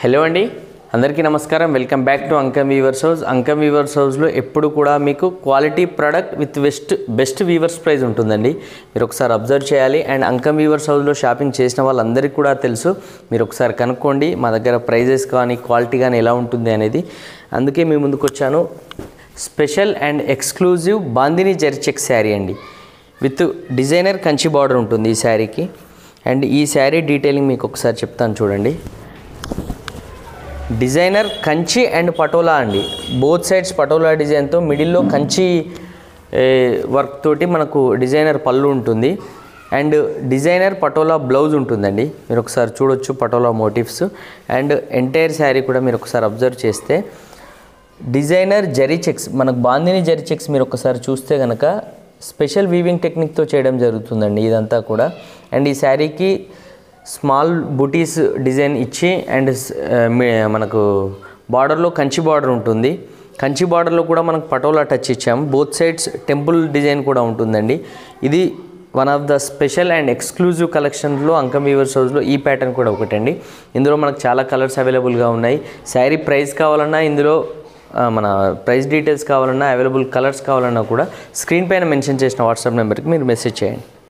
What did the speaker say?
Hello అండి, అందరికీ నమస్కారం. Welcome back to Ankam weavers house. Ankam weavers హౌస్లో ఎప్పుడు కూడా మీకు quality product with best weavers price ఉంటుందండి. మీరు ఒకసారి అబ్జర్వ్ చేయాలి. అండ్ అంకమ్ వీవర్స్ హౌస్లో షాపింగ్ చేసిన వాళ్ళందరికీ కూడా తెలుసు. మీరు ఒకసారి కనుక్కోండి మా దగ్గర ప్రైజెస్ కానీ క్వాలిటీ కానీ ఎలా ఉంటుంది అనేది. అందుకే మీ ముందుకు వచ్చాను. Special and exclusive bandhani zari check sari అండి, విత్ డిజైనర్ కంచి బార్డర్ ఉంటుంది ఈ శారీకి. అండ్ ఈ శారీ డీటెయిలింగ్ మీకు ఒకసారి చెప్తాను చూడండి. డిజైనర్ కంచి అండ్ పటోలా అండి, బోత్ సైడ్స్ పటోలా డిజైన్తో మిడిల్లో కంచి వర్క్ తోటి మనకు డిజైనర్ పళ్ళు ఉంటుంది. అండ్ డిజైనర్ పటోలా బ్లౌజ్ ఉంటుందండి. మీరు ఒకసారి చూడొచ్చు patola motifs. And entire sari కూడా మీరు ఒకసారి అబ్జర్వ్ చేస్తే డిజైనర్ జరీ చెక్స్, మనకు బాందిని జరీ చెక్స్ మీరు ఒకసారి చూస్తే కనుక స్పెషల్ వీవింగ్ టెక్నిక్తో చేయడం జరుగుతుందండి ఇదంతా కూడా. అండ్ ఈ శారీకి స్మాల్ బుటీస్ డిజైన్ ఇచ్చి అండ్ మనకు బార్డర్లో కంచి బార్డర్ ఉంటుంది. కంచి బార్డర్లో కూడా మనకు పటోలా టచ్ ఇచ్చాము. బోత్ సైడ్స్ టెంపుల్ డిజైన్ కూడా ఉంటుందండి. ఇది one of the special and exclusive కలెక్షన్లో అంకమ్ వీవర్స్ హౌస్లో ఈ ప్యాటర్న్ కూడా ఒకటండి. ఇందులో మనకు చాలా కలర్స్ అవైలబుల్గా ఉన్నాయి. శారీ ప్రైస్ కావాలన్నా, ఇందులో మన ప్రైస్ డీటెయిల్స్ కావాలన్నా, అవైలబుల్ కలర్స్ కావాలన్నా కూడా స్క్రీన్ పైన మెన్షన్ చేసిన వాట్సాప్ నెంబర్కి మీరు మెసేజ్ చేయండి.